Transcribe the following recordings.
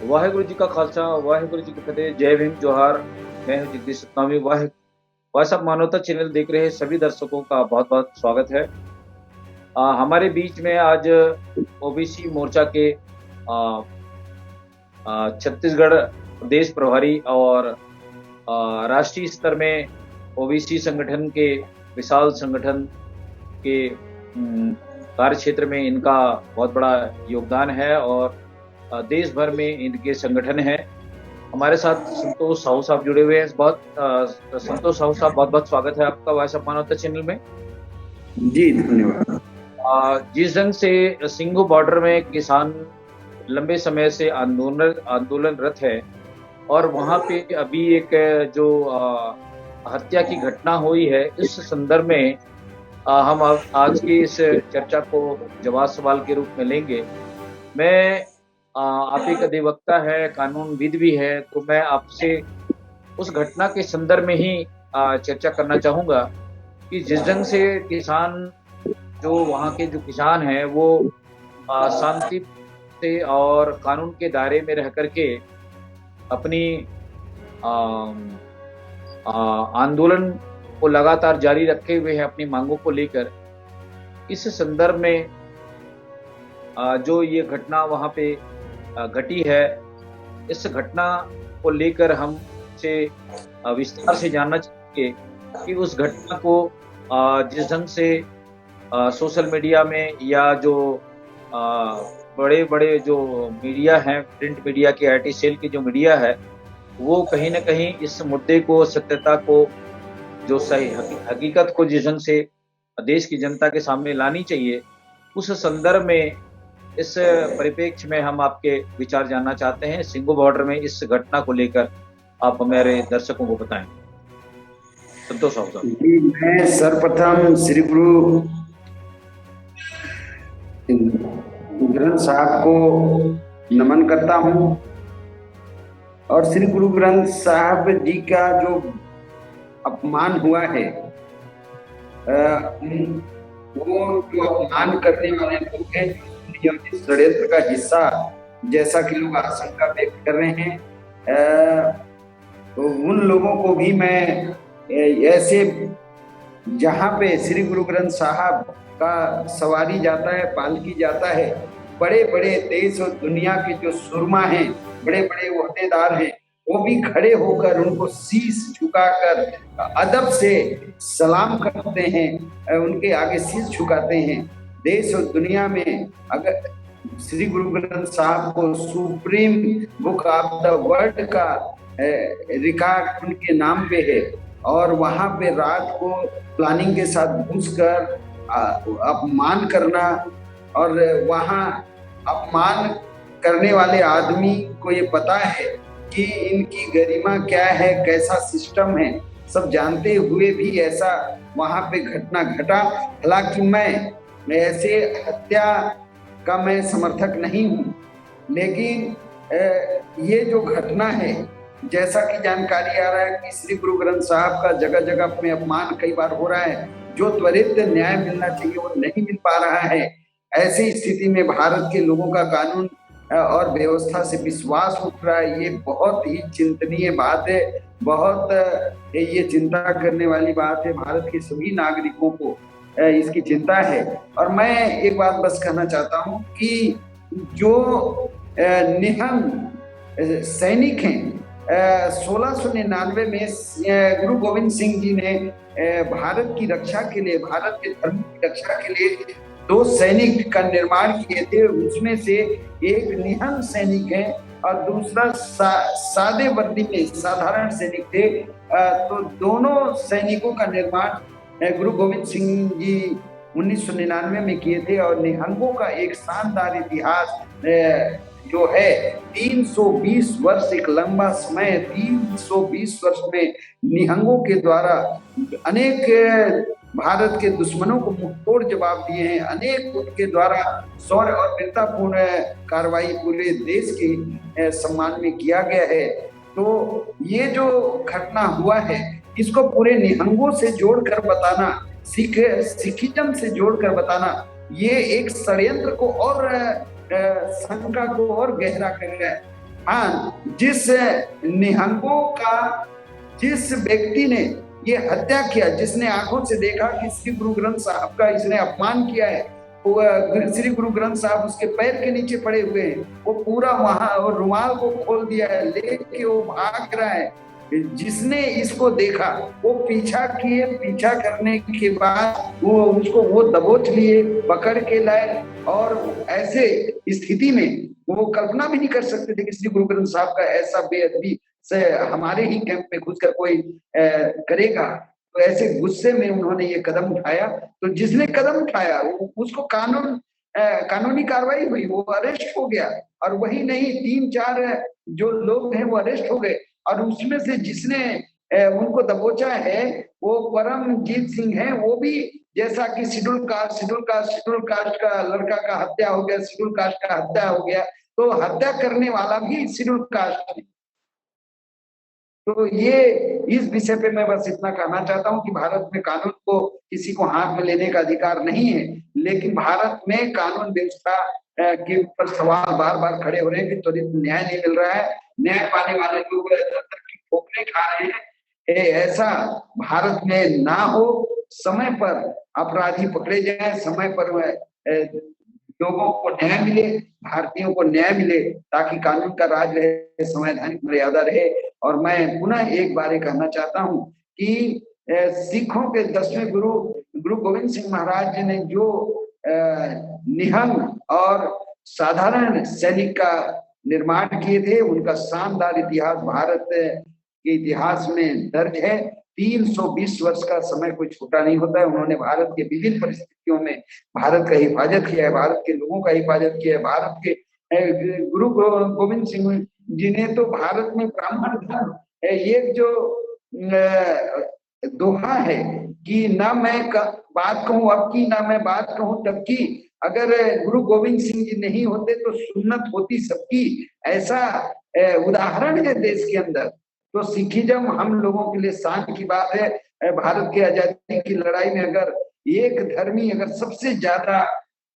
वाहेगुरु जी का खालसा, वाहेगुरु जी की फतेह। जय भीम, जोहार। मैं हूं जगदीश सतनामी। वह सब मानवता चैनल देख रहे सभी दर्शकों का बहुत बहुत स्वागत है। हमारे बीच में आज ओबीसी मोर्चा के छत्तीसगढ़ प्रदेश प्रभारी और राष्ट्रीय स्तर में ओबीसी संगठन के विशाल संगठन के कार्य क्षेत्र में इनका बहुत बड़ा योगदान है और देश भर में इनके संगठन हैं। हमारे साथ संतोष साहू साहब जुड़े हुए हैं। संतोष साहू साहब, बहुत बहुत स्वागत है आपका वॉइस ऑफ मानवता चैनल में। जी धन्यवाद। जिस ढंग से सिंघू बॉर्डर में किसान लंबे समय से आंदोलनरत है और वहां पे अभी एक जो हत्या की घटना हुई है, इस संदर्भ में हम आज की इस चर्चा को जवाब सवाल के रूप में लेंगे। मैं आप एक अधिवक्ता है, कानूनविद भी है, तो मैं आपसे उस घटना के संदर्भ में ही चर्चा करना चाहूंगा कि जिस ढंग से किसान, जो वहाँ के जो किसान हैं, वो शांति से और कानून के दायरे में रह करके अपनी आंदोलन को लगातार जारी रखे हुए हैं अपनी मांगों को लेकर। इस संदर्भ में जो ये घटना वहाँ पे घटी है, इस घटना को लेकर हम से विस्तार से जानना चाहेंगे कि उस घटना को जिस ढंग से सोशल मीडिया में या जो बड़े बड़े जो मीडिया हैं, प्रिंट मीडिया के आईटी सेल की जो मीडिया है, वो कहीं ना कहीं इस मुद्दे को, सत्यता को, जो सही हकीकत को जिस ढंग से देश की जनता के सामने लानी चाहिए, उस संदर्भ में, इस परिप्रेक्ष्य में हम आपके विचार जानना चाहते हैं। सिंघू बॉर्डर में इस घटना को लेकर आप हमारे दर्शकों को बताएं। संतोष साहब। मैं सर्वप्रथम श्री गुरु ग्रंथ साहब को नमन करता हूं और श्री गुरु ग्रंथ साहब जी का जो अपमान हुआ है, वो जो अपमान करने वाले लोग हैं, षड्यंत्र का हिस्सा जैसा कि लोग आशंका व्यक्त कर रहे हैं, तो उन लोगों को भी मैं ऐसे जहां पे श्री गुरु ग्रंथ साहब का सवारी जाता है, पालकी जाता है, बड़े बड़े देश और दुनिया के जो सुरमा हैं, बड़े बड़े ओहदेदार हैं, वो भी खड़े होकर उनको शीश झुकाकर अदब से सलाम करते हैं, उनके आगे शीश झुकाते हैं। देश और दुनिया में अगर श्री गुरु ग्रंथ साहब को supreme book of the world का रिकॉर्ड उनके नाम पे है और वहां पे रात को प्लानिंग के साथ घुसकर अपमान करना, और वहां अपमान करने वाले आदमी को ये पता है कि इनकी गरिमा क्या है, कैसा सिस्टम है, सब जानते हुए भी ऐसा वहां पे घटना घटा। हालांकि मैं ऐसे हत्या का मैं समर्थक नहीं हूं, लेकिन ये जो घटना है, जैसा कि जानकारी आ रहा है कि श्री गुरु ग्रंथ साहब का जगह जगह में अपमान कई बार हो रहा है, जो त्वरित न्याय मिलना चाहिए वो नहीं मिल पा रहा है। ऐसी स्थिति में भारत के लोगों का कानून और व्यवस्था से विश्वास उठ रहा है। ये बहुत ही चिंतनीय बात है, बहुत ये चिंता करने वाली बात है। भारत के सभी नागरिकों को इसकी चिंता है। और मैं एक बात बस कहना चाहता हूं कि जो निहंग सैनिक हैं, 1699 में गुरु गोविंद सिंह जी ने भारत की रक्षा के लिए, भारत के धर्म की रक्षा के लिए 2 सैनिक का निर्माण किए थे। उसमें से एक निहंग सैनिक है और दूसरा सादे वर्दी में साधारण सैनिक थे। तो दोनों सैनिकों का निर्माण गुरु गोविंद सिंह जी 1999 में किए थे। और निहंगों का एक शानदार इतिहास जो है, 320 वर्ष, एक लंबा समय, 320 वर्ष में निहंगों के द्वारा अनेक भारत के दुश्मनों को मुंहतोड़ जवाब दिए हैं। अनेक उनके द्वारा शौर्य और वीरतापूर्ण कार्रवाई पूरे देश के सम्मान में किया गया है। तो ये जो घटना हुआ है, इसको पूरे निहंगों से जोड़कर बताना, सिखिज्म से जोड़कर बताना, ये एक षड्यंत्र को और शंका को और गहरा कर रहा है। हाँ, जिस निहंगों का, जिस व्यक्ति ने ये हत्या किया, जिसने आंखों से देखा कि श्री गुरु ग्रंथ साहब का इसने अपमान किया है, वो श्री गुरु ग्रंथ साहब उसके पैर के नीचे पड़े हुए हैं, वो पूरा वहां रुमाल को खोल दिया है, लेके वो भाग रहा है। जिसने इसको देखा वो पीछा किए, पीछा करने के बाद वो उसको वो दबोच लिए, पकड़ के लाए, और ऐसे स्थिति में वो कल्पना भी नहीं कर सकते थे कि श्री गुरु ग्रंथ साहब का ऐसा बेअदबी से हमारे ही कैंप में घुसकर कोई करेगा। तो ऐसे गुस्से में उन्होंने ये कदम उठाया। तो जिसने कदम उठाया उसको कानूनी कार्रवाई हुई, वो अरेस्ट हो गया। और वही नहीं, 3-4 जो लोग हैं वो अरेस्ट हो गए। और उसमें से जिसने उनको दबोचा है वो परमजीत सिंह है। वो भी जैसा कि शेड्यूल कास्ट का लड़का का हत्या हो गया, शेड्यूल कास्ट का हत्या हो गया, तो हत्या करने वाला भी शेड्यूल कास्ट है। तो ये इस विषय पे मैं बस इतना कहना चाहता हूं कि भारत में कानून को किसी को हाथ में लेने का अधिकार नहीं है, लेकिन भारत में कानून व्यवस्था के ऊपर सवाल बार बार खड़े हो रहे हैं कि त्वरित न्याय नहीं मिल रहा है, न्याय पाने वाले लोग की ठोकरें खा रहे हैं। ऐसा भारत में ना हो, समय पर अपराधी पकड़े जाए, समय पर लोगों को न्याय मिले, भारतीयों को न्याय मिले, ताकि कानून का राज रहे, संवैधानिक मर्यादा रहे। और मैं पुनः एक बार कहना चाहता हूं कि सिखों के 10वें गुरु गुरु गोविंद सिंह महाराज जी ने जो निहंग और साधारण सैनिक का निर्माण किए थे, उनका शानदार इतिहास भारत के इतिहास में दर्ज है। 320 वर्ष का समय कोई छोटा नहीं होता है। उन्होंने भारत के विभिन्न परिस्थितियों में भारत का हिफाजत किया है, भारत के लोगों का हिफाजत किया है। भारत के गुरु गोविंद सिंह जी ने तो भारत में ब्राह्मण धर्म, ये जो दोहा है कि ना मैं बात कहूं अब की, ना मैं बात कहूं तब की, अगर गुरु गोविंद सिंह जी नहीं होते तो सुन्नत होती सबकी, ऐसा उदाहरण है देश के अंदर। तो सिखिज्म हम लोगों के लिए शान की बात है। भारत की आजादी की लड़ाई में अगर एक धर्मी अगर सबसे ज्यादा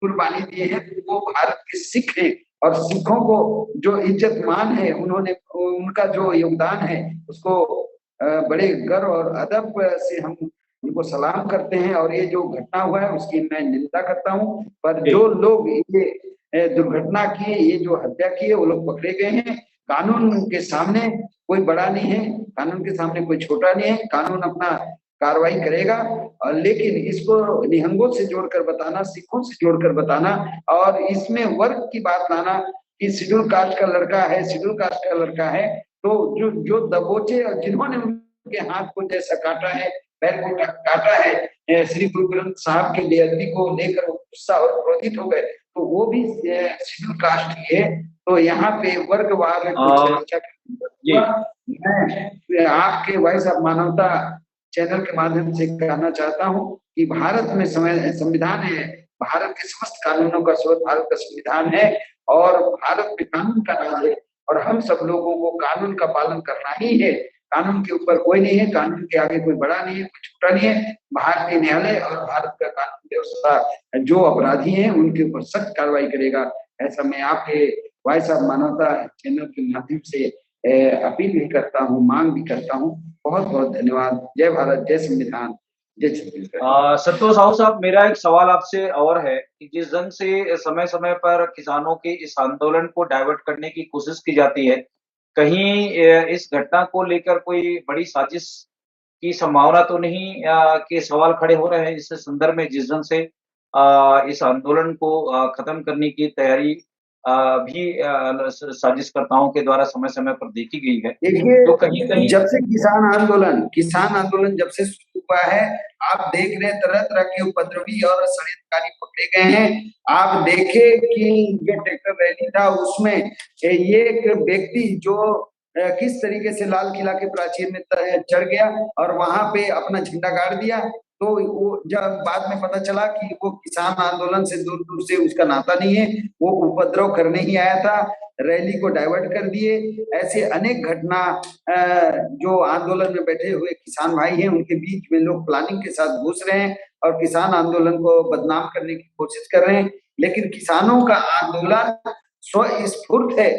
कुर्बानी दिए हैं तो वो भारत के सिख हैं। और सिखों को जो इज्जत मान है, उन्होंने उनका जो योगदान है उसको बड़े गर्व और अदब से हम उनको सलाम करते हैं। और ये जो घटना हुआ है उसकी मैं निंदा करता हूं। पर जो लोग ये दुर्घटना की, ये जो हत्या की है, वो लोग पकड़े गए हैं। कानून के सामने कोई बड़ा नहीं है, कानून के सामने कोई छोटा नहीं है। कानून अपना कार्रवाई करेगा। लेकिन इसको निहंगों से जोड़कर बताना, सिखों से जोड़कर बताना और इसमें वर्ग की बात लाना कि शेड्यूल कास्ट का लड़का है, शेड्यूल कास्ट का लड़का है, तो जो दबोचे और जिन्होंने उनके हाथ को जैसा काटा है, पैर को काटा है, श्री गुरु ग्रंथ साहब के बेअदबी को लेकर गुस्सा और क्रोधित हो गए, तो वो भी शेड्यूल कास्ट ही है। तो यहाँ पे वर्गवाद मैं आपके वॉइस ऑफ मानवता चैनल के माध्यम से कहना चाहता हूँ कि भारत में संविधान है, भारत के समस्त कानूनों का स्रोत भारत का संविधान है और भारत में कानून का राज है। और हम सब लोगों को कानून का पालन करना ही है। कानून के ऊपर कोई नहीं है, कानून के आगे कोई बड़ा नहीं है, कोई छोटा नहीं है। भारतीय न्यायालय और भारत का कानून व्यवस्था जो अपराधी हैं उनके ऊपर सख्त कार्रवाई करेगा। ऐसा मैं आपके वॉइस ऑफ मानवता चैनल के माध्यम से अपील भी करता हूँ, मांग भी करता हूँ। बहुत बहुत धन्यवाद। जय भारत, जय संविधान, जय छत्तीसगढ़। संतोष साहब, मेरा एक सवाल आपसे और है कि जिस ढंग से समय समय पर किसानों के इस आंदोलन को डाइवर्ट करने की कोशिश की जाती है, कहीं इस घटना को लेकर कोई बड़ी साजिश की संभावना तो नहीं के सवाल खड़े हो रहे हैं? इस संदर्भ में जिस ढंग से इस आंदोलन को खत्म करने की तैयारी भी साजिशकर्ताओं के द्वारा समय समय पर देखी गई है, तो कहीं कहीं जब से किसान आंदोलन जब से शुरू हुआ है, आप देख रहे हैं तरह तरह के उपद्रवी और षड्यंत्रकारी पकड़े गए हैं। आप देखे कि जो ट्रैक्टर रैली था उसमें ये एक व्यक्ति जो किस तरीके से लाल किला के प्राचीर में चढ़ गया और वहां पे अपना झंडा गाड़ दिया। तो वो जब बाद में पता चला कि वो किसान आंदोलन से दूर दूर से उसका नाता नहीं है, वो उपद्रव करने ही आया था, रैली को डाइवर्ट कर दिए। ऐसे अनेक घटना जो आंदोलन में बैठे हुए किसान भाई हैं उनके बीच में लोग प्लानिंग के साथ घुस रहे हैं और किसान आंदोलन को बदनाम करने की कोशिश कर रहे हैं। लेकिन किसानों का आंदोलन स्वस्फूर्त है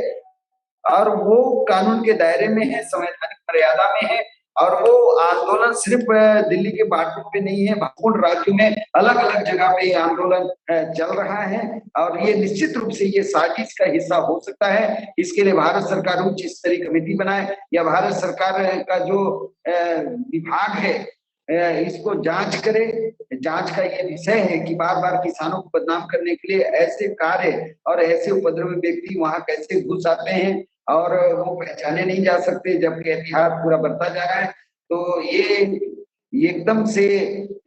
और वो कानून के दायरे में है, संवैधानिक मर्यादा में है। और वो आंदोलन सिर्फ दिल्ली के बागपत पे नहीं है, महत्वपूर्ण राज्यों में अलग अलग जगह पे ये आंदोलन चल रहा है। और ये निश्चित रूप से ये साजिश का हिस्सा हो सकता है। इसके लिए भारत सरकार उच्च स्तरीय कमेटी बनाए, या भारत सरकार का जो विभाग है इसको जांच करे। जांच का ये विषय है कि बार बार किसानों को बदनाम करने के लिए ऐसे कार्य और ऐसे उपद्रवी व्यक्ति वहां कैसे घुस आते हैं और वो पहचाने नहीं जा सकते, जबकि इतिहास पूरा बढ़ता जा रहा है। तो ये एकदम से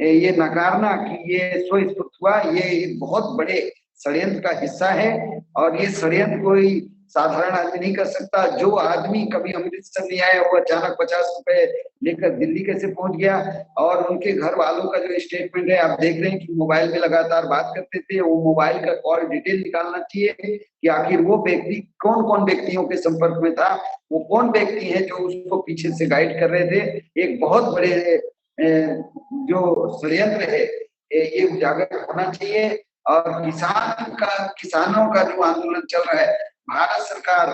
ये नकारना कि ये स्वस्फूर्त हुआ, ये एक बहुत बड़े षड्यंत्र का हिस्सा है। और ये षड्यंत्र कोई साधारण आदमी नहीं कर सकता। जो आदमी कभी अमृतसर नहीं आया, वो अचानक 50 रुपए लेकर दिल्ली कैसे पहुंच गया। और उनके घर वालों का जो स्टेटमेंट है, आप देख रहे हैं कि मोबाइल में लगातार बात करते थे। वो मोबाइल का कॉल डिटेल निकालना चाहिए कि आखिर वो व्यक्ति कौन कौन व्यक्तियों के संपर्क में था, वो कौन व्यक्ति है जो उसको पीछे से गाइड कर रहे थे। एक बहुत बड़े जो षड्यंत्र है ये उजागर होना चाहिए। और किसानों का जो आंदोलन चल रहा है, भारत सरकार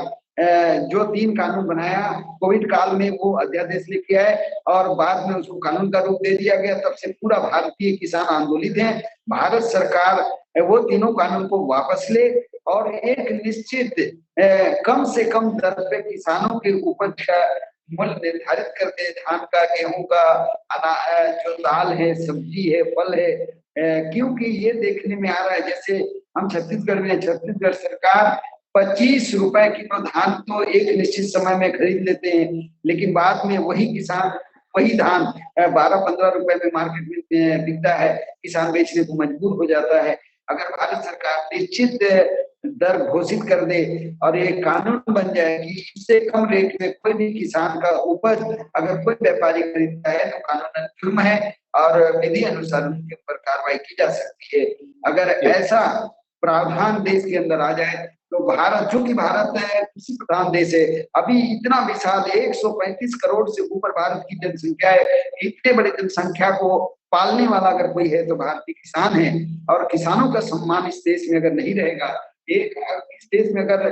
जो 3 कानून बनाया कोविड काल में, वो अध्यादेश लेके आए और बाद में उसको कानून का रूप दे दिया गया। तब से पूरा भारतीय किसान आंदोलित है। भारत सरकार वो तीनों कानून को वापस ले और एक निश्चित कम से कम दर पे किसानों के उपज का मूल्य निर्धारित कर दे। धान का, गेहूं का, जो दाल है, सब्जी है, फल है। क्योंकि ये देखने में आ रहा है, जैसे हम छत्तीसगढ़ में, छत्तीसगढ़ सरकार 25 रुपए किलो धान तो एक निश्चित समय में खरीद लेते हैं, लेकिन बाद में वही किसान वही धान 12-15 रुपए में मार्केट में बिकता है, किसान बेचने को मजबूर हो जाता है। अगर भारत सरकार निश्चित दर घोषित कर दे और एक कानून बन जाए कि इससे कम रेट में कोई भी किसान का उपज अगर कोई व्यापारी खरीदता है तो कानूनन जुर्म है और विधि अनुसार उनके ऊपर कार्रवाई की जा सकती है। अगर ऐसा प्रावधान देश के अंदर आ जाए तो भारत, चूंकि भारत कृषि प्रधान देश है, अभी इतना विशाल 135 करोड़ से ऊपर भारत की जनसंख्या है। इतने बड़े जनसंख्या को पालने वाला अगर कोई है तो भारतीय किसान है। और किसानों का सम्मान इस देश में अगर नहीं रहेगा, इस देश में अगर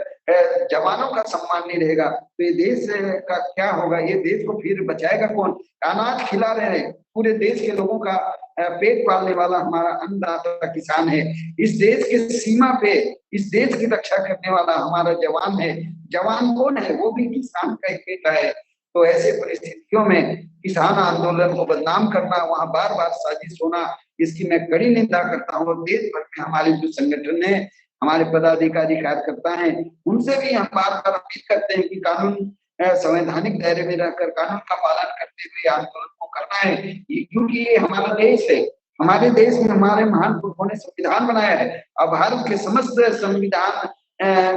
जवानों का सम्मान नहीं रहेगा तो ये देश का क्या होगा। ये देश को फिर बचाएगा कौन। अनाज खिला रहे हैं पूरे देश के लोगों का पेट पालने वाला हमारा अन्नदाता किसान है। इस देश के सीमा पे इस देश की रक्षा करने वाला हमारा जवान है। जवान कौन है, वो भी किसान का ही बेटा है। तो ऐसे परिस्थितियों में किसान आंदोलन को बदनाम करना, वहां बार बार साजिश होना, इसकी मैं कड़ी निंदा करता हूँ। देश भर में हमारे जो संगठन है, हमारे पदाधिकारी कार्यकर्ता हैं, उनसे भी हम बार बार अपील करते हैं कि कानून संवैधानिक दायरे में रहकर कानून का पालन करते हुए आंदोलन को करना है। क्योंकि ये हमारा देश है। हमारे देश में हमारे महान पुरुषों ने संविधान बनाया है और भारत के समस्त संविधान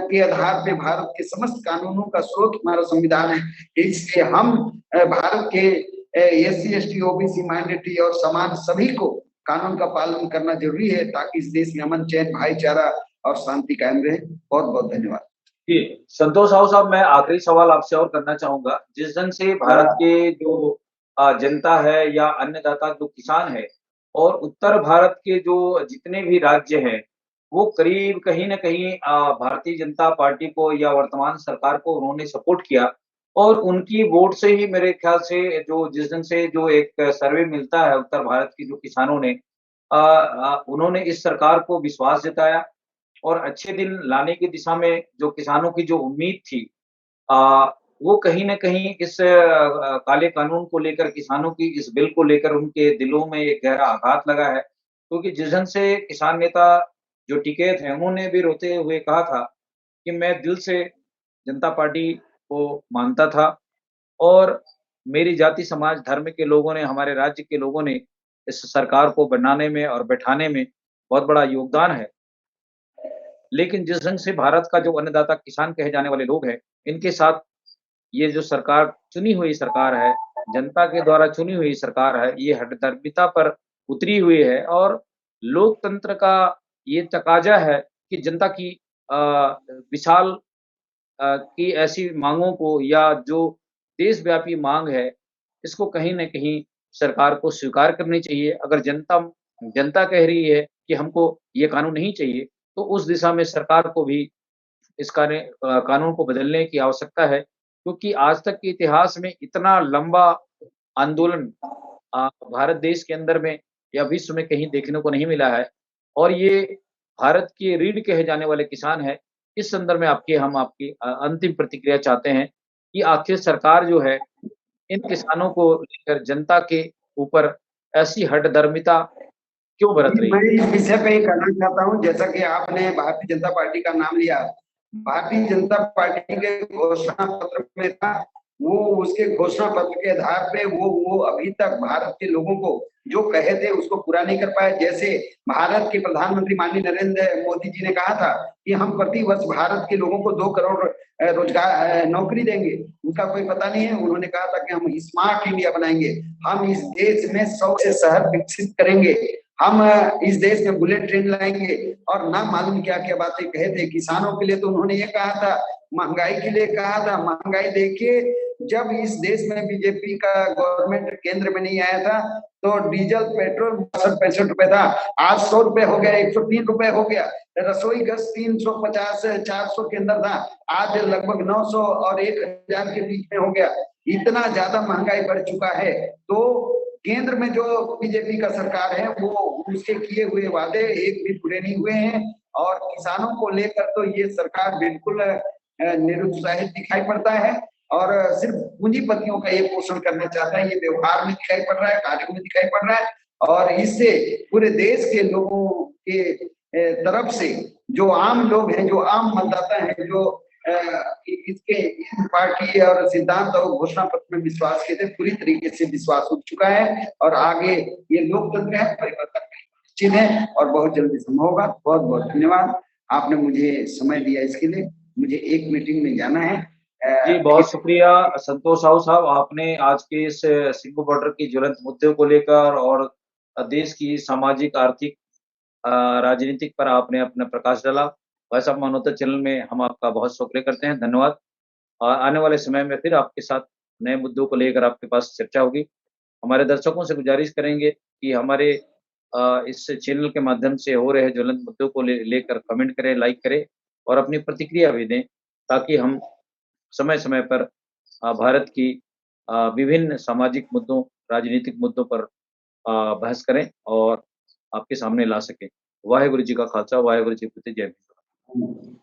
के आधार पे भारत के समस्त कानूनों का स्रोत हमारा संविधान है। इसलिए हम भारत के SC ST OBC माइनॉरिटी और समान सभी को कानून का पालन करना जरूरी है, ताकि इस देश में अमन, चैन, भाईचारा और शांति कायम रहे। बहुत बहुत धन्यवाद। जी, संतोष साहब, मैं आखिरी सवाल आपसे और करना चाहूंगा। जिस ढंग से भारत के जो जनता है या अन्नदाता जो किसान है और उत्तर भारत के जो जितने भी राज्य हैं, वो करीब कहीं न कहीं भारतीय जनता पार्टी को या वर्तमान सरकार को उन्होंने सपोर्ट किया और उनकी वोट से ही मेरे ख्याल से जो जिस ढंग से जो एक सर्वे मिलता है उत्तर भारत के जो किसानों ने उन्होंने इस सरकार को विश्वास जताया और अच्छे दिन लाने की दिशा में जो किसानों की जो उम्मीद थी अ, वो कहीं न कहीं इस काले कानून को लेकर, किसानों की इस बिल को लेकर उनके दिलों में एक गहरा आघात लगा है। क्योंकि जिस ढंग से किसान नेता जो टिकैत हैं, उन्होंने भी रोते हुए कहा था कि मैं दिल से जनता पार्टी को मानता था और मेरी जाति, समाज, धर्म के लोगों ने, हमारे राज्य के लोगों ने इस सरकार को बनाने में और बैठाने में बहुत बड़ा योगदान है। लेकिन जिस ढंग से भारत का जो अन्नदाता किसान कहे जाने वाले लोग हैं, इनके साथ ये जो सरकार चुनी हुई सरकार है, जनता के द्वारा चुनी हुई सरकार है, ये हठधर्मिता पर उतरी हुई है और लोकतंत्र का ये तकाज़ा है कि जनता की विशाल की ऐसी माँगों को या जो देशव्यापी माँग है, इसको कहीं न कहीं सरकार को स्वीकार करनी चाहिए। अगर जनता जनता कह रही है कि हमको ये कानून नहीं चाहिए, तो उस दिशा में सरकार को भी इस कानून को बदलने की आवश्यकता है, क्योंकि आज तक के इतिहास में इतना लंबा आंदोलन भारत देश के अंदर में या विश्व में कहीं देखने को नहीं मिला है और ये भारत के रीढ़ कहे जाने वाले किसान हैं। इस संदर्भ में हम आपकी अंतिम प्रतिक्रिया चाहते हैं कि आखिर सरकार जो है, इन किसानों को लेकर जनता के ऊपर ऐसी हठधर्मिता क्यों बरत रही मैं है? इस विषय पे ही कहना चाहता हूँ, जैसा कि आपने भारतीय जनता पार्टी का नाम लिया। भारतीय जनता पार्टी के घोषणा पत्र में था, वो उसके घोषणा पत्र के आधार पे वो अभी तक भारत के लोगों को जो कहे थे उसको पूरा नहीं कर पाए। जैसे भारत के प्रधानमंत्री माननीय नरेंद्र मोदी जी ने कहा था कि हम प्रति वर्ष भारत के लोगों को 2 करोड़ रोजगार नौकरी देंगे, उनका कोई पता नहीं है। उन्होंने कहा था कि हम स्मार्ट इंडिया बनाएंगे, हम इस देश में 100 से शहर विकसित करेंगे, हम इस देश में बुलेट ट्रेन लाएंगे, और ना मालूम क्या क्या बातें कहे थे। किसानों के लिए तो उन्होंने ये कहा था, महंगाई के लिए कहा था। महंगाई देखिए, जब इस देश में बीजेपी का गवर्नमेंट केंद्र में नहीं आया था तो डीजल पेट्रोल 65 रुपए था, आज 100 रुपए हो गया, 103 रुपए हो गया। रसोई गैस 350 से 400 के अंदर था, आज लगभग 900 और 1000 के बीच में हो गया। इतना ज्यादा महंगाई बढ़ चुका है। तो केंद्र में जो बीजेपी का सरकार है, वो उसके किए हुए वादे एक भी पूरे नहीं हुए हैं, और किसानों को लेकर तो ये सरकार बिल्कुल निरुत्साहित दिखाई पड़ता है, और सिर्फ पूंजीपतियों का ये पोषण करना चाहता है। ये व्यवहार में दिखाई पड़ रहा है, कार्यों में दिखाई पड़ रहा है, और इससे पूरे देश के लोगों के तरफ से जो आम लोग हैं, जो आम मतदाता हैं, जो इसके पार्टी और सिद्धांत और घोषणा पत्र में विश्वास किए थे, पूरी तरीके से विश्वास उठ चुका है। और आगे ये लोकतंत्र है, परिवर्तन निश्चित है और बहुत जल्दी संभव होगा। बहुत बहुत धन्यवाद, आपने मुझे समय दिया इसके लिए। मुझे एक मीटिंग में जाना है। जी, बहुत शुक्रिया संतोष साहू साहब, आपने आज के इस सिंघू बॉर्डर की ज्वलंत मुद्दे को लेकर और देश की सामाजिक, आर्थिक, राजनीतिक पर आपने अपना प्रकाश डाला। वैसा मानवता चैनल में हम आपका बहुत शुक्रिया करते हैं, धन्यवाद। आने वाले समय में फिर आपके साथ नए मुद्दों को लेकर आपके पास चर्चा होगी। हमारे दर्शकों से गुजारिश करेंगे कि हमारे इस चैनल के माध्यम से हो रहे ज्वलंत मुद्दों को लेकर कमेंट करें, लाइक करें और अपनी प्रतिक्रिया भी दें, ताकि हम समय-समय पर भारत की विभिन्न सामाजिक मुद्दों, राजनीतिक मुद्दों पर बहस करें और आपके सामने ला सकें। वाहेगुरु जी का खालसा, वाहेगुरु जी की फतेह, जय हिंद।